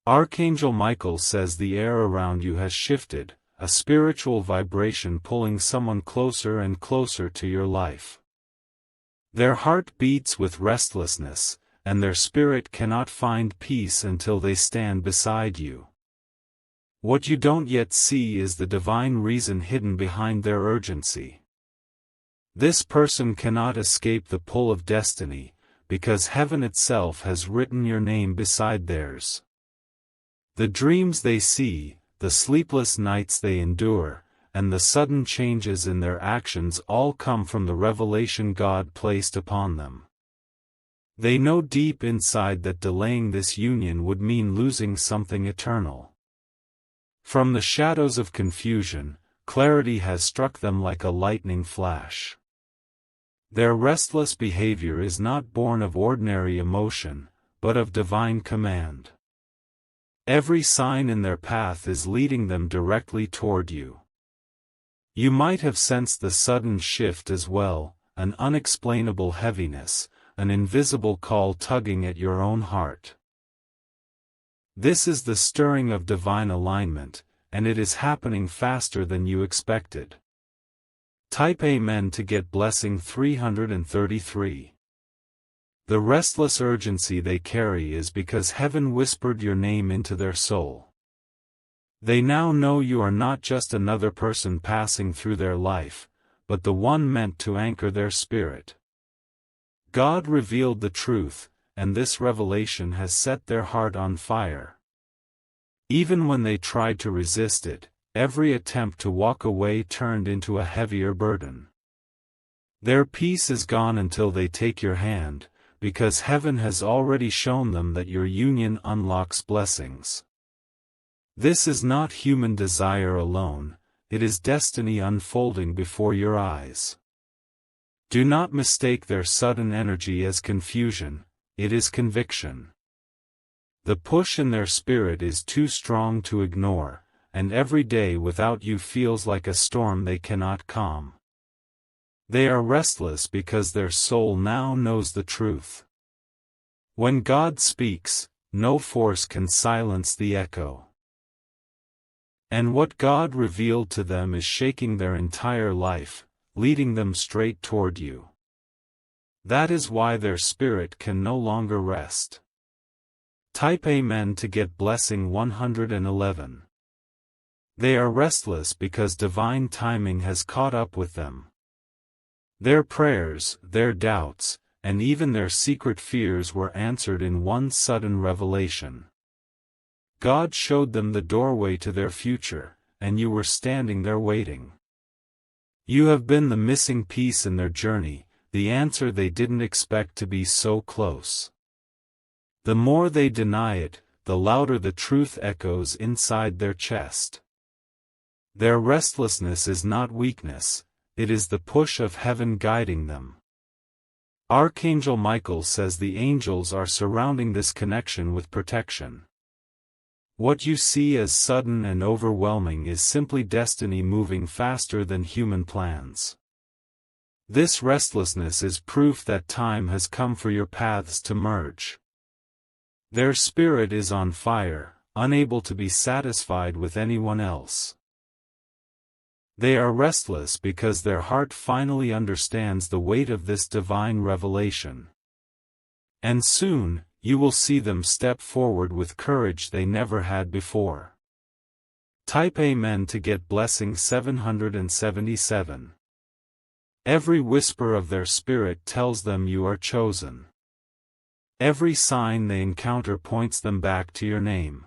Archangel Michael says the air around you has shifted, a spiritual vibration pulling someone closer and closer to your life. Their heart beats with restlessness, and their spirit cannot find peace until they stand beside you. What you don't yet see is the divine reason hidden behind their urgency. This person cannot escape the pull of destiny, because heaven itself has written your name beside theirs. The dreams they see, the sleepless nights they endure, and the sudden changes in their actions all come from the revelation God placed upon them. They know deep inside that delaying this union would mean losing something eternal. From the shadows of confusion, clarity has struck them like a lightning flash. Their restless behavior is not born of ordinary emotion, but of divine command. Every sign in their path is leading them directly toward you. You might have sensed the sudden shift as well, an unexplainable heaviness, an invisible call tugging at your own heart. This is the stirring of divine alignment, and it is happening faster than you expected. Type Amen to get blessing 333. The restless urgency they carry is because heaven whispered your name into their soul. They now know you are not just another person passing through their life, but the one meant to anchor their spirit. God revealed the truth, and this revelation has set their heart on fire. Even when they tried to resist it, every attempt to walk away turned into a heavier burden. Their peace is gone until they take your hand, because heaven has already shown them that your union unlocks blessings. This is not human desire alone, it is destiny unfolding before your eyes. Do not mistake their sudden energy as confusion, it is conviction. The push in their spirit is too strong to ignore, and every day without you feels like a storm they cannot calm. They are restless because their soul now knows the truth. When God speaks, no force can silence the echo. And what God revealed to them is shaking their entire life, leading them straight toward you. That is why their spirit can no longer rest. Type Amen to get blessing 111. They are restless because divine timing has caught up with them. Their prayers, their doubts, and even their secret fears were answered in one sudden revelation. God showed them the doorway to their future, and you were standing there waiting. You have been the missing piece in their journey, the answer they didn't expect to be so close. The more they deny it, the louder the truth echoes inside their chest. Their restlessness is not weakness, it is the push of heaven guiding them. Archangel Michael says the angels are surrounding this connection with protection. What you see as sudden and overwhelming is simply destiny moving faster than human plans. This restlessness is proof that time has come for your paths to merge. Their spirit is on fire, unable to be satisfied with anyone else. They are restless because their heart finally understands the weight of this divine revelation. And soon, you will see them step forward with courage they never had before. Type Amen to get blessing 777. Every whisper of their spirit tells them you are chosen. Every sign they encounter points them back to your name.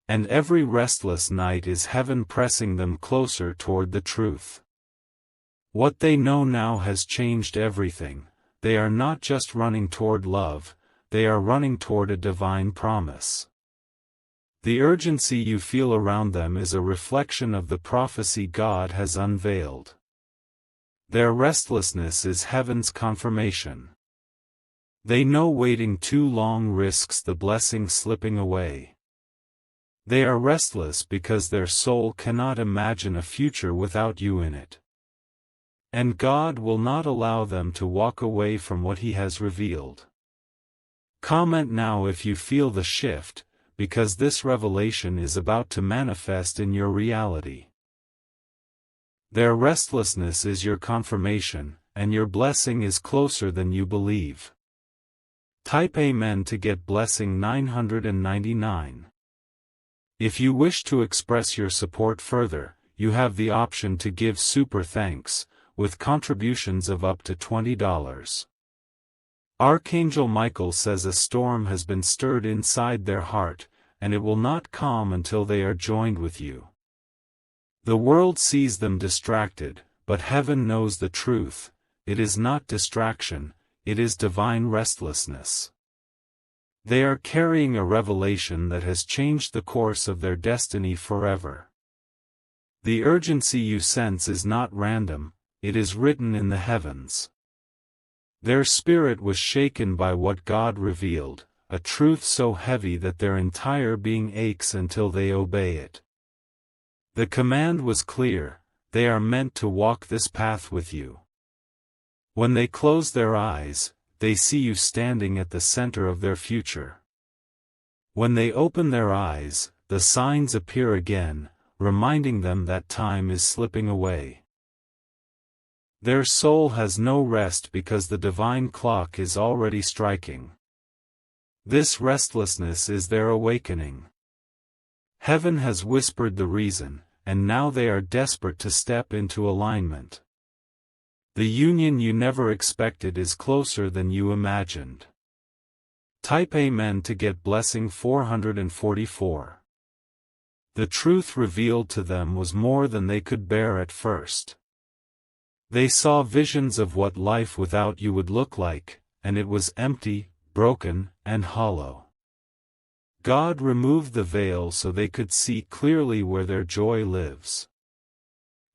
And every restless night is heaven pressing them closer toward the truth. What they know now has changed everything. They are not just running toward love, they are running toward a divine promise. The urgency you feel around them is a reflection of the prophecy God has unveiled. Their restlessness is heaven's confirmation. They know waiting too long risks the blessing slipping away. They are restless because their soul cannot imagine a future without you in it. And God will not allow them to walk away from what He has revealed. Comment now if you feel the shift, because this revelation is about to manifest in your reality. Their restlessness is your confirmation, and your blessing is closer than you believe. Type Amen to get blessing 999. If you wish to express your support further, you have the option to give super thanks, with contributions of up to $20. Archangel Michael says a storm has been stirred inside their heart, and it will not calm until they are joined with you. The world sees them distracted, but heaven knows the truth. It is not distraction, it is divine restlessness. They are carrying a revelation that has changed the course of their destiny forever. The urgency you sense is not random, it is written in the heavens. Their spirit was shaken by what God revealed, a truth so heavy that their entire being aches until they obey it. The command was clear: they are meant to walk this path with you. When they close their eyes, they see you standing at the center of their future. When they open their eyes, the signs appear again, reminding them that time is slipping away. Their soul has no rest because the divine clock is already striking. This restlessness is their awakening. Heaven has whispered the reason, and now they are desperate to step into alignment. The union you never expected is closer than you imagined. Type Amen to get blessing 444. The truth revealed to them was more than they could bear at first. They saw visions of what life without you would look like, and it was empty, broken, and hollow. God removed the veil so they could see clearly where their joy lives.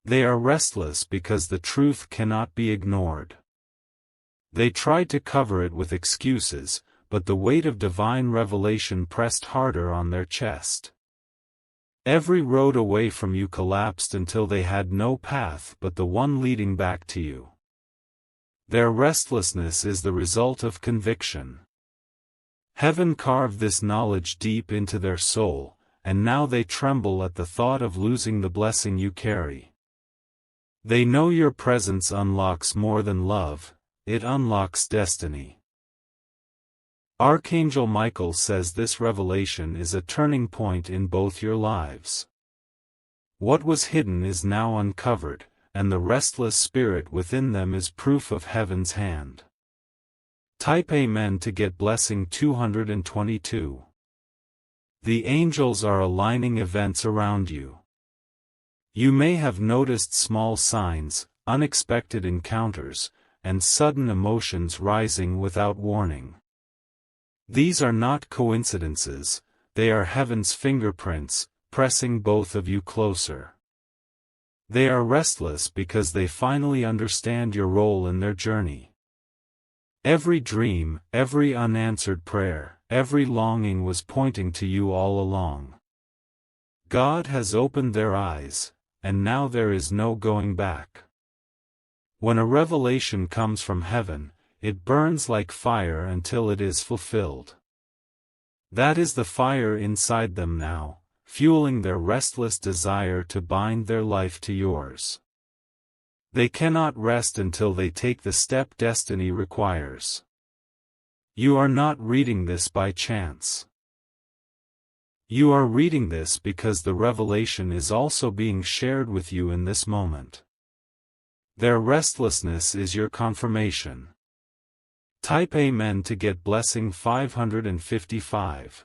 They are restless because the truth cannot be ignored. They tried to cover it with excuses, but the weight of divine revelation pressed harder on their chest. Every road away from you collapsed until they had no path but the one leading back to you. Their restlessness is the result of conviction. Heaven carved this knowledge deep into their soul, and now they tremble at the thought of losing the blessing you carry. They know your presence unlocks more than love, it unlocks destiny. Archangel Michael says this revelation is a turning point in both your lives. What was hidden is now uncovered, and the restless spirit within them is proof of heaven's hand. Type Amen to get blessing 222. The angels are aligning events around you. You may have noticed small signs, unexpected encounters, and sudden emotions rising without warning. These are not coincidences, they are heaven's fingerprints, pressing both of you closer. They are restless because they finally understand your role in their journey. Every dream, every unanswered prayer, every longing was pointing to you all along. God has opened their eyes, and now there is no going back. When a revelation comes from heaven, it burns like fire until it is fulfilled. That is the fire inside them now, fueling their restless desire to bind their life to yours. They cannot rest until they take the step destiny requires. You are not reading this by chance. You are reading this because the revelation is also being shared with you in this moment. Their restlessness is your confirmation. Type Amen to get blessing 555.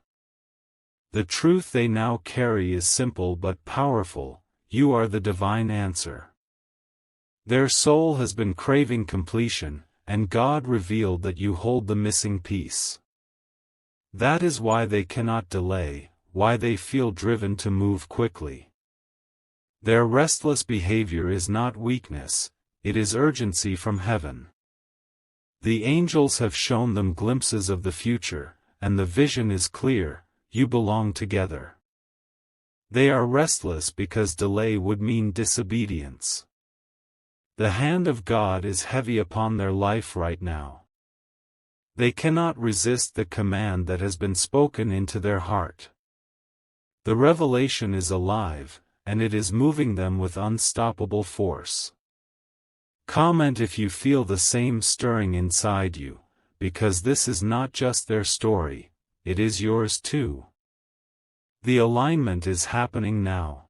The truth they now carry is simple but powerful: you are the divine answer. Their soul has been craving completion, and God revealed that you hold the missing piece. That is why they cannot delay, why they feel driven to move quickly. Their restless behavior is not weakness, it is urgency from heaven. The angels have shown them glimpses of the future, and the vision is clear: you belong together. They are restless because delay would mean disobedience. The hand of God is heavy upon their life right now. They cannot resist the command that has been spoken into their heart. The revelation is alive, and it is moving them with unstoppable force. Comment if you feel the same stirring inside you, because this is not just their story, it is yours too. The alignment is happening now.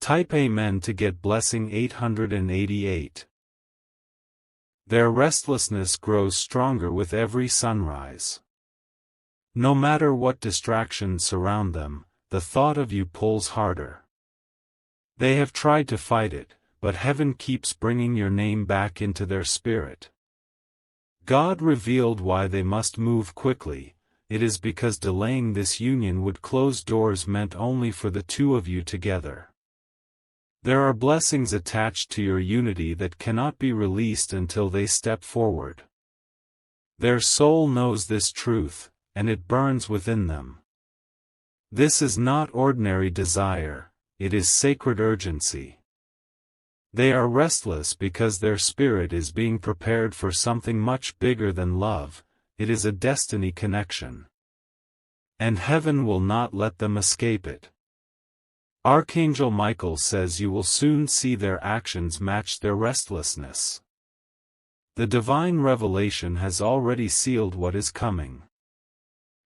Type Amen to get blessing 888. Their restlessness grows stronger with every sunrise. No matter what distractions surround them, the thought of you pulls harder. They have tried to fight it, but heaven keeps bringing your name back into their spirit. God revealed why they must move quickly. It is because delaying this union would close doors meant only for the two of you together. There are blessings attached to your unity that cannot be released until they step forward. Their soul knows this truth, and it burns within them. This is not ordinary desire, it is sacred urgency. They are restless because their spirit is being prepared for something much bigger than love. It is a destiny connection. And heaven will not let them escape it. Archangel Michael says you will soon see their actions match their restlessness. The divine revelation has already sealed what is coming.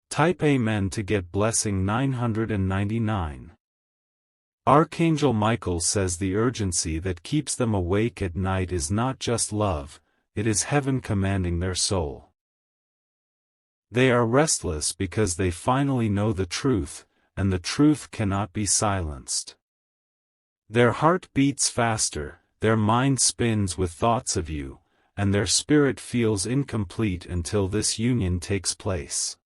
Type Amen to get blessing 999. Archangel Michael says the urgency that keeps them awake at night is not just love, it is heaven commanding their soul. They are restless because they finally know the truth, and the truth cannot be silenced. Their heart beats faster, their mind spins with thoughts of you, and their spirit feels incomplete until this union takes place.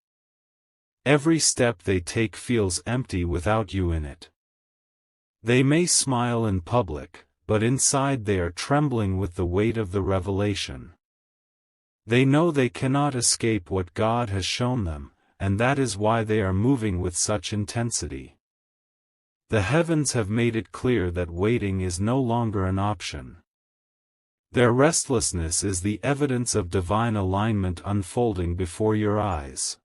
Every step they take feels empty without you in it. They may smile in public, but inside they are trembling with the weight of the revelation. They know they cannot escape what God has shown them, and that is why they are moving with such intensity. The heavens have made it clear that waiting is no longer an option. Their restlessness is the evidence of divine alignment unfolding before your eyes.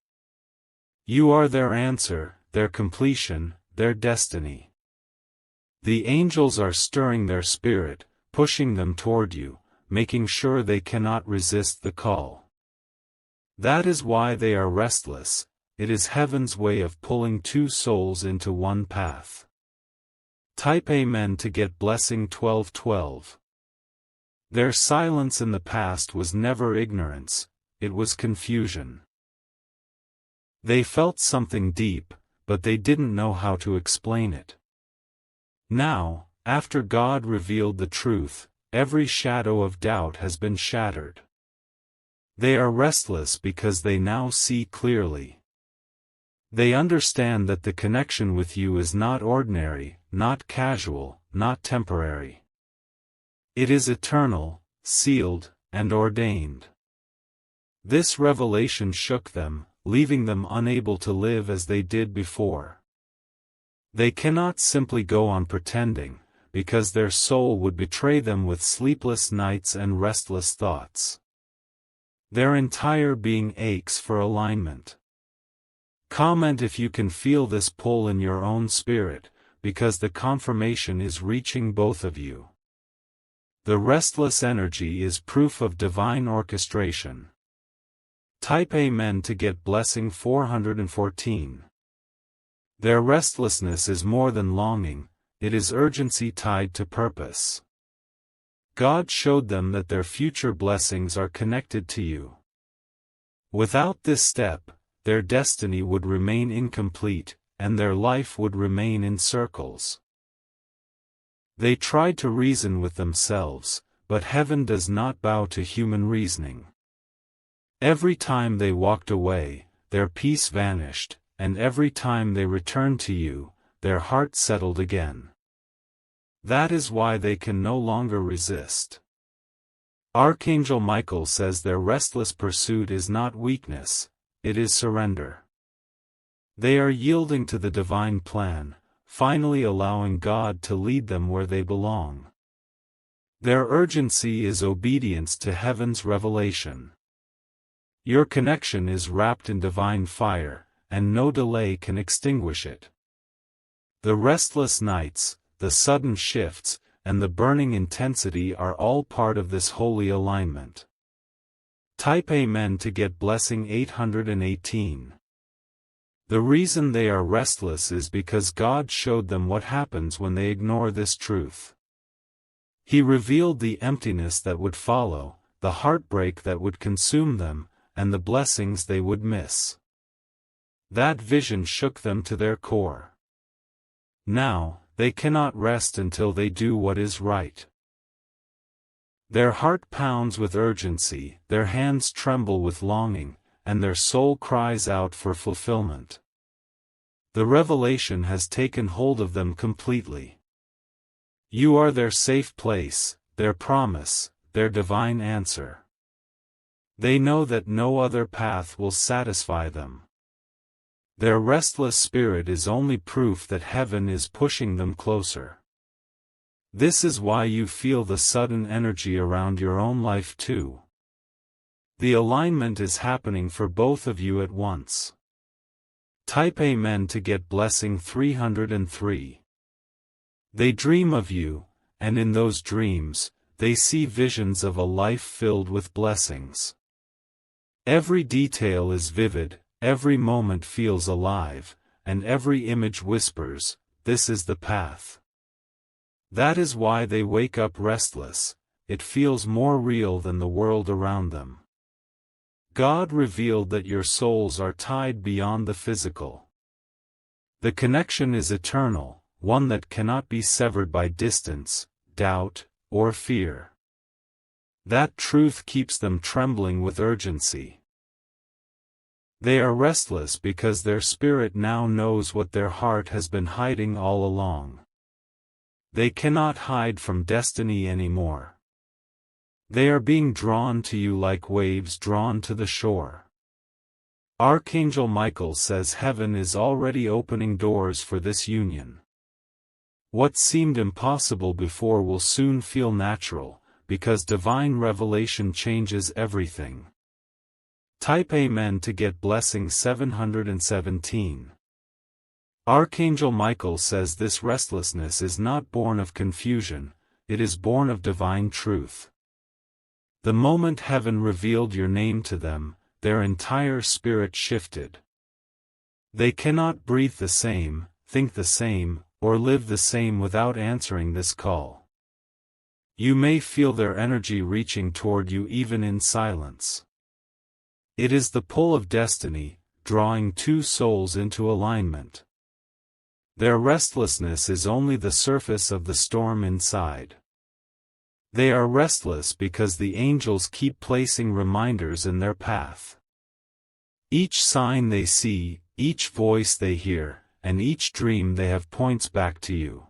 You are their answer, their completion, their destiny. The angels are stirring their spirit, pushing them toward you, making sure they cannot resist the call. That is why they are restless. It is heaven's way of pulling two souls into one path. Type Amen to get blessing 1212. Their silence in the past was never ignorance, it was confusion. They felt something deep, but they didn't know how to explain it. Now, after God revealed the truth, every shadow of doubt has been shattered. They are restless because they now see clearly. They understand that the connection with you is not ordinary, not casual, not temporary. It is eternal, sealed, and ordained. This revelation shook them, leaving them unable to live as they did before. They cannot simply go on pretending, because their soul would betray them with sleepless nights and restless thoughts. Their entire being aches for alignment. Comment if you can feel this pull in your own spirit, because the confirmation is reaching both of you. The restless energy is proof of divine orchestration. Type Amen to get blessing 414. Their restlessness is more than longing, it is urgency tied to purpose. God showed them that their future blessings are connected to you. Without this step, their destiny would remain incomplete, and their life would remain in circles. They tried to reason with themselves, but heaven does not bow to human reasoning. Every time they walked away, their peace vanished, and every time they returned to you, their heart settled again. That is why they can no longer resist. Archangel Michael says their restless pursuit is not weakness, it is surrender. They are yielding to the divine plan, finally allowing God to lead them where they belong. Their urgency is obedience to heaven's revelation. Your connection is wrapped in divine fire, and no delay can extinguish it. The restless nights, the sudden shifts, and the burning intensity are all part of this holy alignment. Type Amen to get blessing 818. The reason they are restless is because God showed them what happens when they ignore this truth. He revealed the emptiness that would follow, the heartbreak that would consume them, and the blessings they would miss. That vision shook them to their core. Now, they cannot rest until they do what is right. Their heart pounds with urgency, their hands tremble with longing, and their soul cries out for fulfillment. The revelation has taken hold of them completely. You are their safe place, their promise, their divine answer. They know that no other path will satisfy them. Their restless spirit is only proof that heaven is pushing them closer. This is why you feel the sudden energy around your own life too. The alignment is happening for both of you at once. Type Amen to get blessing 303. They dream of you, and in those dreams, they see visions of a life filled with blessings. Every detail is vivid, every moment feels alive, and every image whispers, "This is the path." That is why they wake up restless. It feels more real than the world around them. God revealed that your souls are tied beyond the physical. The connection is eternal, one that cannot be severed by distance, doubt, or fear. That truth keeps them trembling with urgency. They are restless because their spirit now knows what their heart has been hiding all along. They cannot hide from destiny anymore. They are being drawn to you like waves drawn to the shore. Archangel Michael says heaven is already opening doors for this union. What seemed impossible before will soon feel natural, because divine revelation changes everything. Type Amen to get blessing 717. Archangel Michael says this restlessness is not born of confusion, it is born of divine truth. The moment heaven revealed your name to them, their entire spirit shifted. They cannot breathe the same, think the same, or live the same without answering this call. You may feel their energy reaching toward you even in silence. It is the pull of destiny, drawing two souls into alignment. Their restlessness is only the surface of the storm inside. They are restless because the angels keep placing reminders in their path. Each sign they see, each voice they hear, and each dream they have points back to you.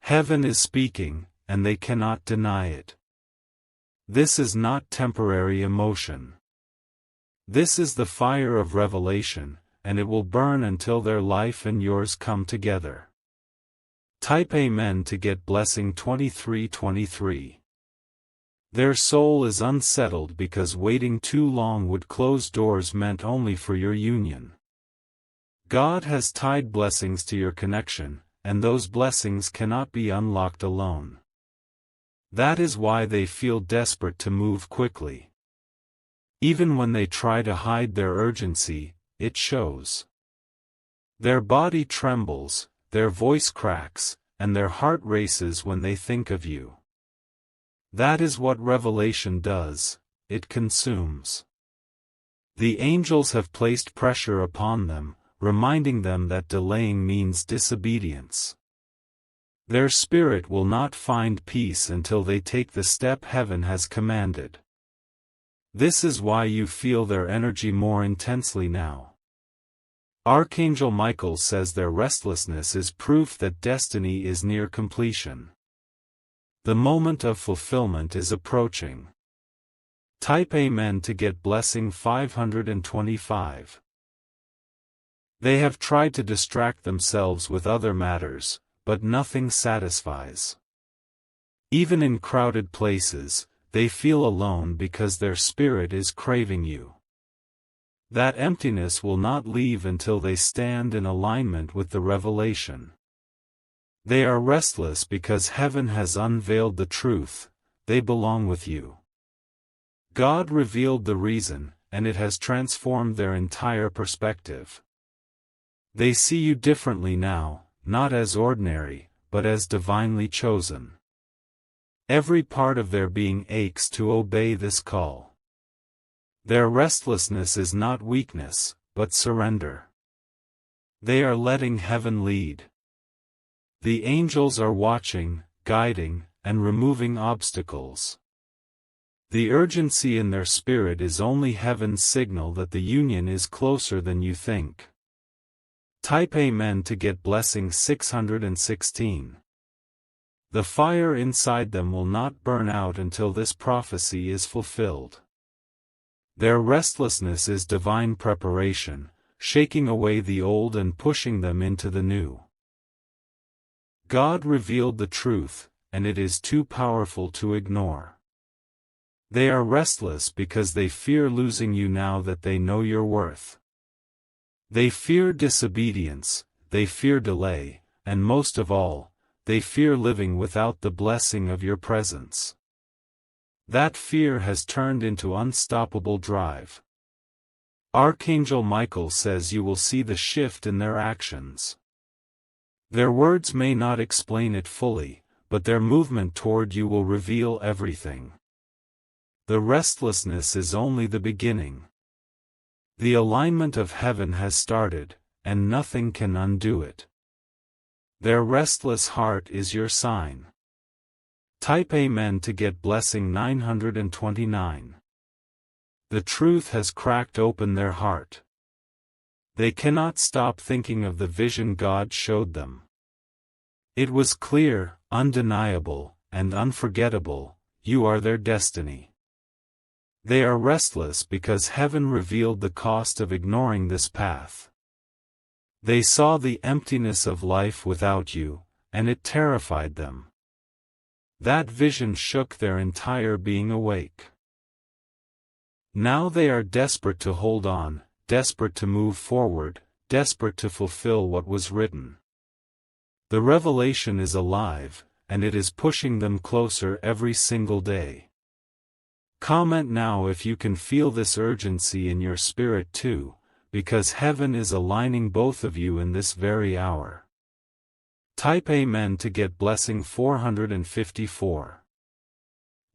Heaven is speaking, and they cannot deny it. This is not temporary emotion. This is the fire of revelation, and it will burn until their life and yours come together. Type Amen to get blessing 2323. Their soul is unsettled because waiting too long would close doors meant only for your union. God has tied blessings to your connection, and those blessings cannot be unlocked alone. That is why they feel desperate to move quickly. Even when they try to hide their urgency, it shows. Their body trembles, their voice cracks, and their heart races when they think of you. That is what revelation does, it consumes. The angels have placed pressure upon them, reminding them that delaying means disobedience. Their spirit will not find peace until they take the step heaven has commanded. This is why you feel their energy more intensely now. Archangel Michael says their restlessness is proof that destiny is near completion. The moment of fulfillment is approaching. Type Amen to get blessing 525. They have tried to distract themselves with other matters, but nothing satisfies. Even in crowded places, they feel alone because their spirit is craving you. That emptiness will not leave until they stand in alignment with the revelation. They are restless because heaven has unveiled the truth, they belong with you. God revealed the reason, and it has transformed their entire perspective. They see you differently now, not as ordinary, but as divinely chosen. Every part of their being aches to obey this call. Their restlessness is not weakness, but surrender. They are letting heaven lead. The angels are watching, guiding, and removing obstacles. The urgency in their spirit is only heaven's signal that the union is closer than you think. Type Amen to get blessing 616. The fire inside them will not burn out until this prophecy is fulfilled. Their restlessness is divine preparation, shaking away the old and pushing them into the new. God revealed the truth, and it is too powerful to ignore. They are restless because they fear losing you now that they know your worth. They fear disobedience, they fear delay, and most of all, they fear living without the blessing of your presence. That fear has turned into unstoppable drive. Archangel Michael says you will see the shift in their actions. Their words may not explain it fully, but their movement toward you will reveal everything. The restlessness is only the beginning. The alignment of heaven has started, and nothing can undo it. Their restless heart is your sign. Type Amen to get blessing 929. The truth has cracked open their heart. They cannot stop thinking of the vision God showed them. It was clear, undeniable, and unforgettable, you are their destiny. They are restless because heaven revealed the cost of ignoring this path. They saw the emptiness of life without you, and it terrified them. That vision shook their entire being awake. Now they are desperate to hold on, desperate to move forward, desperate to fulfill what was written. The revelation is alive, and it is pushing them closer every single day. Comment now if you can feel this urgency in your spirit too, because heaven is aligning both of you in this very hour. Type Amen to get blessing 454.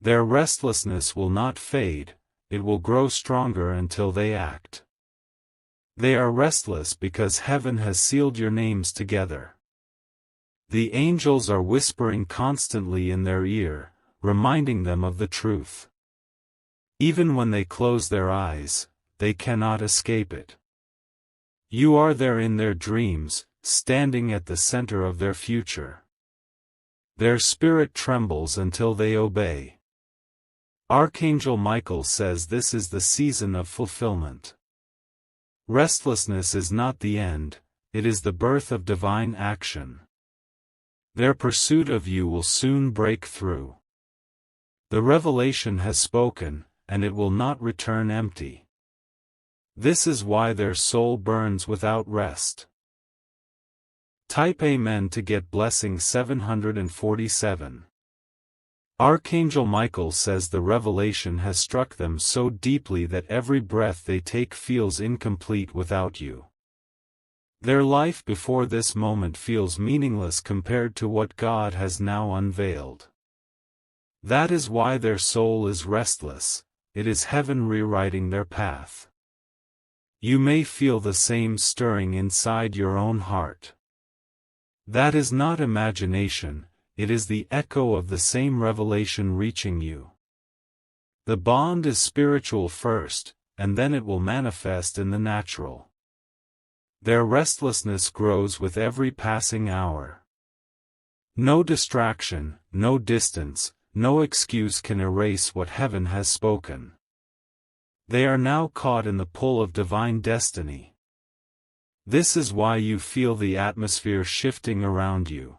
Their restlessness will not fade, it will grow stronger until they act. They are restless because heaven has sealed your names together. The angels are whispering constantly in their ear, reminding them of the truth. Even when they close their eyes, they cannot escape it. You are there in their dreams, standing at the center of their future. Their spirit trembles until they obey. Archangel Michael says this is the season of fulfillment. Restlessness is not the end, it is the birth of divine action. Their pursuit of you will soon break through. The revelation has spoken, and it will not return empty. This is why their soul burns without rest. Type Amen to get blessing 747. Archangel Michael says the revelation has struck them so deeply that every breath they take feels incomplete without you. Their life before this moment feels meaningless compared to what God has now unveiled. That is why their soul is restless, it is heaven rewriting their path. You may feel the same stirring inside your own heart. That is not imagination, it is the echo of the same revelation reaching you. The bond is spiritual first, and then it will manifest in the natural. Their restlessness grows with every passing hour. No distraction, no distance, no excuse can erase what heaven has spoken. They are now caught in the pull of divine destiny. This is why you feel the atmosphere shifting around you.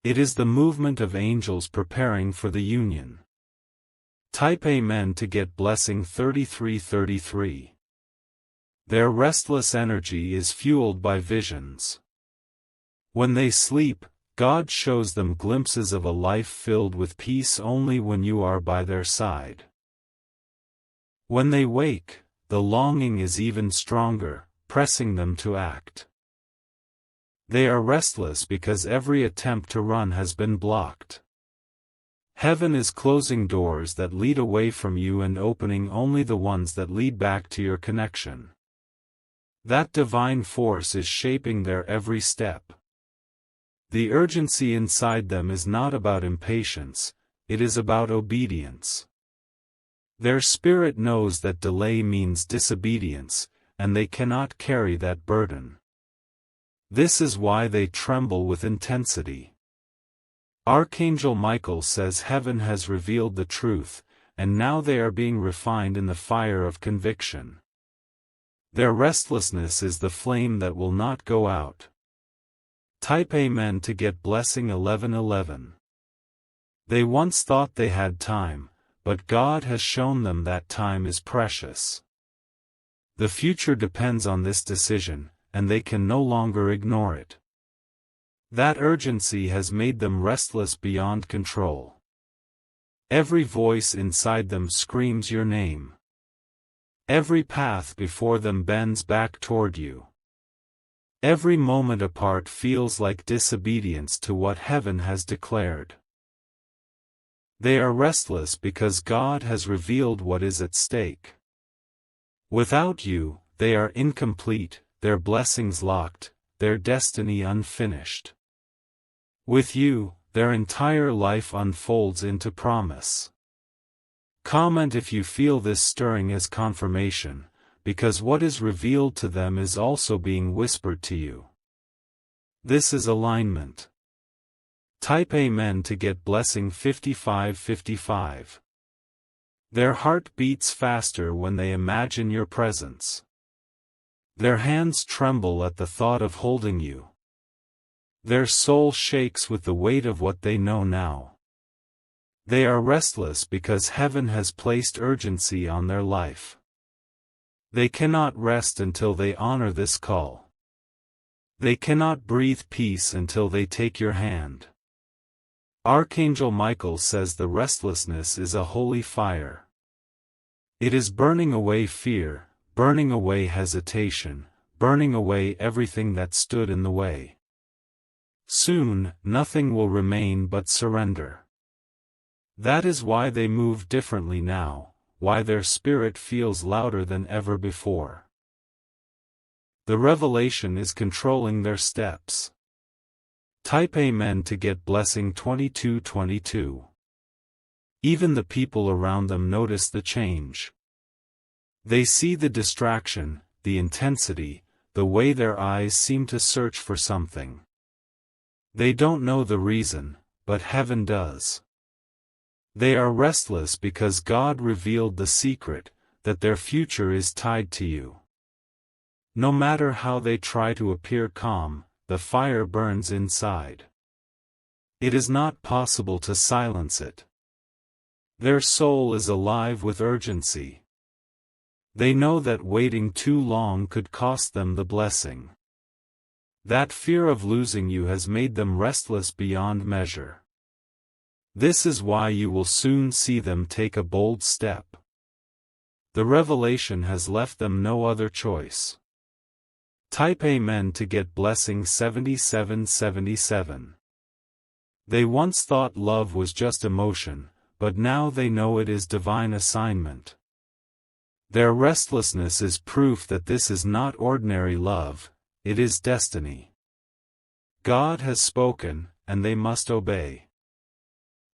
It is the movement of angels preparing for the union. Type Amen to get blessing 3333. Their restless energy is fueled by visions. When they sleep, God shows them glimpses of a life filled with peace only when you are by their side. When they wake, the longing is even stronger, pressing them to act. They are restless because every attempt to run has been blocked. Heaven is closing doors that lead away from you and opening only the ones that lead back to your connection. That divine force is shaping their every step. The urgency inside them is not about impatience, it is about obedience. Their spirit knows that delay means disobedience, and they cannot carry that burden. This is why they tremble with intensity. Archangel Michael says heaven has revealed the truth, and now they are being refined in the fire of conviction. Their restlessness is the flame that will not go out. Type Amen to get blessing 1111. They once thought they had time, but God has shown them that time is precious. The future depends on this decision, and they can no longer ignore it. That urgency has made them restless beyond control. Every voice inside them screams your name. Every path before them bends back toward you. Every moment apart feels like disobedience to what heaven has declared. They are restless because God has revealed what is at stake. Without you, they are incomplete, their blessings locked, their destiny unfinished. With you, their entire life unfolds into promise. Comment if you feel this stirring as confirmation, because what is revealed to them is also being whispered to you. This is alignment. Type Amen to get blessing 5555. Their heart beats faster when they imagine your presence. Their hands tremble at the thought of holding you. Their soul shakes with the weight of what they know now. They are restless because heaven has placed urgency on their life. They cannot rest until they honor this call. They cannot breathe peace until they take your hand. Archangel Michael says the restlessness is a holy fire. It is burning away fear, burning away hesitation, burning away everything that stood in the way. Soon, nothing will remain but surrender. That is why they move differently now, why their spirit feels louder than ever before. The revelation is controlling their steps. Type Amen to get blessing 2222. Even the people around them notice the change. They see the distraction, the intensity, the way their eyes seem to search for something. They don't know the reason, but heaven does. They are restless because God revealed the secret, that their future is tied to you. No matter how they try to appear calm, the fire burns inside. It is not possible to silence it. Their soul is alive with urgency. They know that waiting too long could cost them the blessing. That fear of losing you has made them restless beyond measure. This is why you will soon see them take a bold step. The revelation has left them no other choice. Type Amen to get blessing 7777. They once thought love was just emotion, but now they know it is divine assignment. Their restlessness is proof that this is not ordinary love, it is destiny. God has spoken, and they must obey.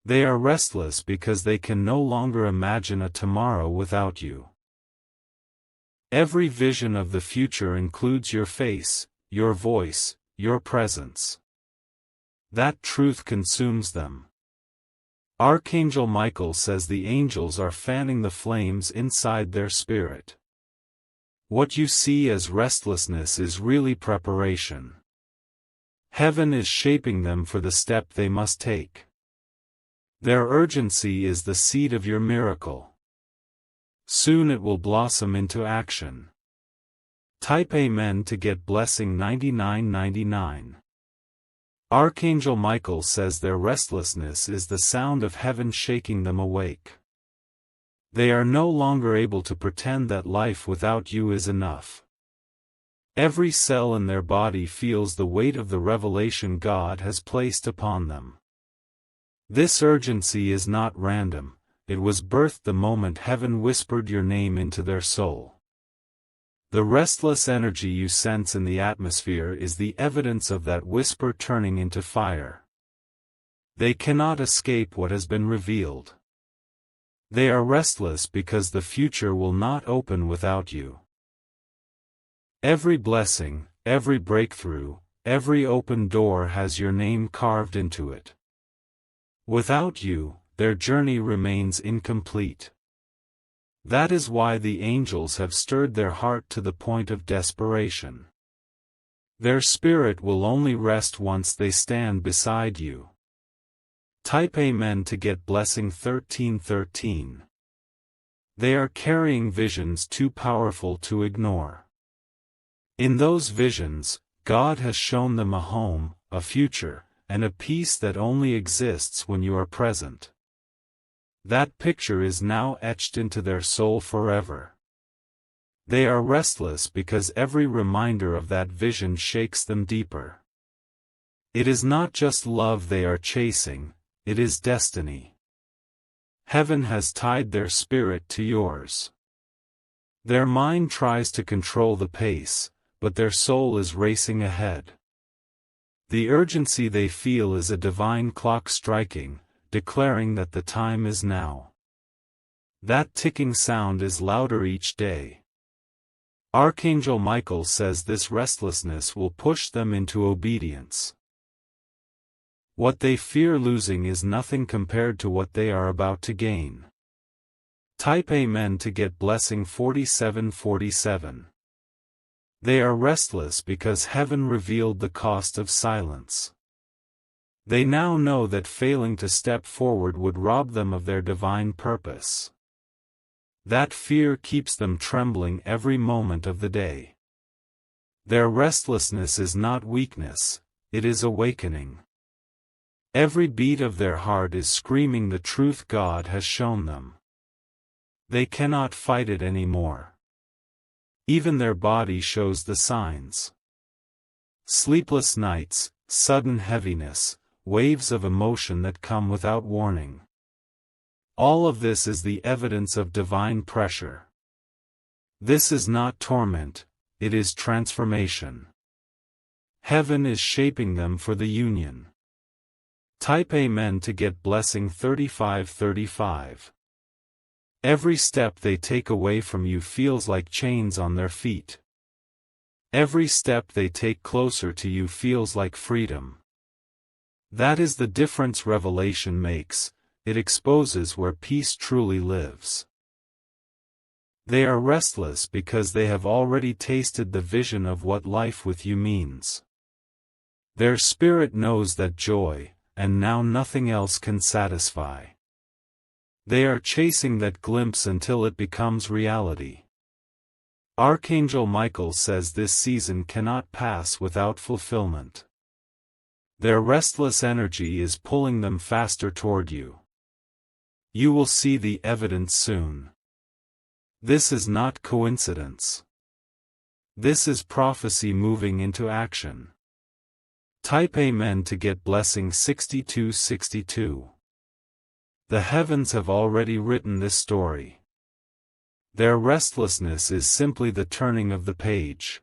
They are restless because they can no longer imagine a tomorrow without you. Every vision of the future includes your face, your voice, your presence. That truth consumes them. Archangel Michael says the angels are fanning the flames inside their spirit. What you see as restlessness is really preparation. Heaven is shaping them for the step they must take. Their urgency is the seed of your miracle. Soon it will blossom into action. Type Amen to get blessing 9999. Archangel Michael says their restlessness is the sound of heaven shaking them awake. They are no longer able to pretend that life without you is enough. Every cell in their body feels the weight of the revelation God has placed upon them. This urgency is not random, it was birthed the moment heaven whispered your name into their soul. The restless energy you sense in the atmosphere is the evidence of that whisper turning into fire. They cannot escape what has been revealed. They are restless because the future will not open without you. Every blessing, every breakthrough, every open door has your name carved into it. Without you, their journey remains incomplete. That is why the angels have stirred their heart to the point of desperation. Their spirit will only rest once they stand beside you. Type Amen to get blessing 1313. They are carrying visions too powerful to ignore. In those visions, God has shown them a home, a future, and a peace that only exists when you are present. That picture is now etched into their soul forever. They are restless because every reminder of that vision shakes them deeper. It is not just love they are chasing, it is destiny. Heaven has tied their spirit to yours. Their mind tries to control the pace, but their soul is racing ahead. The urgency they feel is a divine clock striking, declaring that the time is now. That ticking sound is louder each day. Archangel Michael says this restlessness will push them into obedience. What they fear losing is nothing compared to what they are about to gain. Type Amen to get blessing 4747. They are restless because heaven revealed the cost of silence. They now know that failing to step forward would rob them of their divine purpose. That fear keeps them trembling every moment of the day. Their restlessness is not weakness, it is awakening. Every beat of their heart is screaming the truth God has shown them. They cannot fight it anymore. Even their body shows the signs. Sleepless nights, sudden heaviness, waves of emotion that come without warning. All of this is the evidence of divine pressure. This is not torment, it is transformation. Heaven is shaping them for the union. Type Amen to get blessing 3535. Every step they take away from you feels like chains on their feet. Every step they take closer to you feels like freedom. That is the difference revelation makes, it exposes where peace truly lives. They are restless because they have already tasted the vision of what life with you means. Their spirit knows that joy, and now nothing else can satisfy. They are chasing that glimpse until it becomes reality. Archangel Michael says this season cannot pass without fulfillment. Their restless energy is pulling them faster toward you. You will see the evidence soon. This is not coincidence. This is prophecy moving into action. Type Amen to get blessing 6262. The heavens have already written this story. Their restlessness is simply the turning of the page.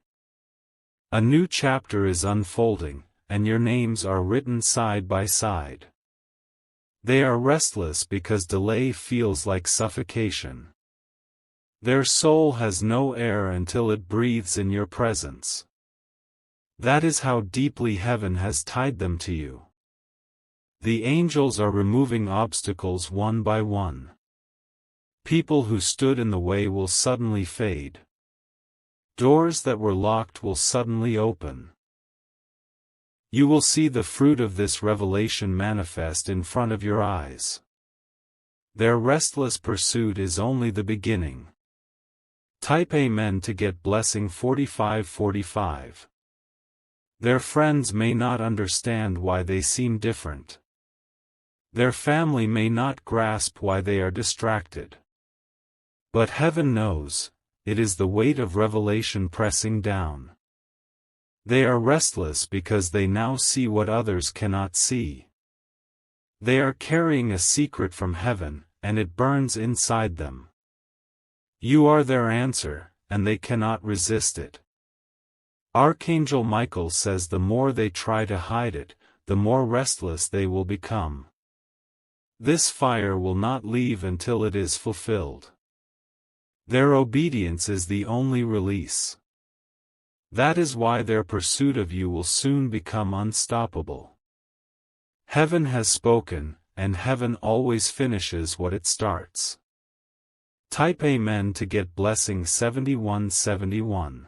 A new chapter is unfolding, and your names are written side by side. They are restless because delay feels like suffocation. Their soul has no air until it breathes in your presence. That is how deeply heaven has tied them to you. The angels are removing obstacles one by one. People who stood in the way will suddenly fade. Doors that were locked will suddenly open. You will see the fruit of this revelation manifest in front of your eyes. Their restless pursuit is only the beginning. Type Amen to get blessing 4545. Their friends may not understand why they seem different. Their family may not grasp why they are distracted. But heaven knows, it is the weight of revelation pressing down. They are restless because they now see what others cannot see. They are carrying a secret from heaven, and it burns inside them. You are their answer, and they cannot resist it. Archangel Michael says the more they try to hide it, the more restless they will become. This fire will not leave until it is fulfilled. Their obedience is the only release. That is why their pursuit of you will soon become unstoppable. Heaven has spoken, and heaven always finishes what it starts. Type Amen to get blessing 7171.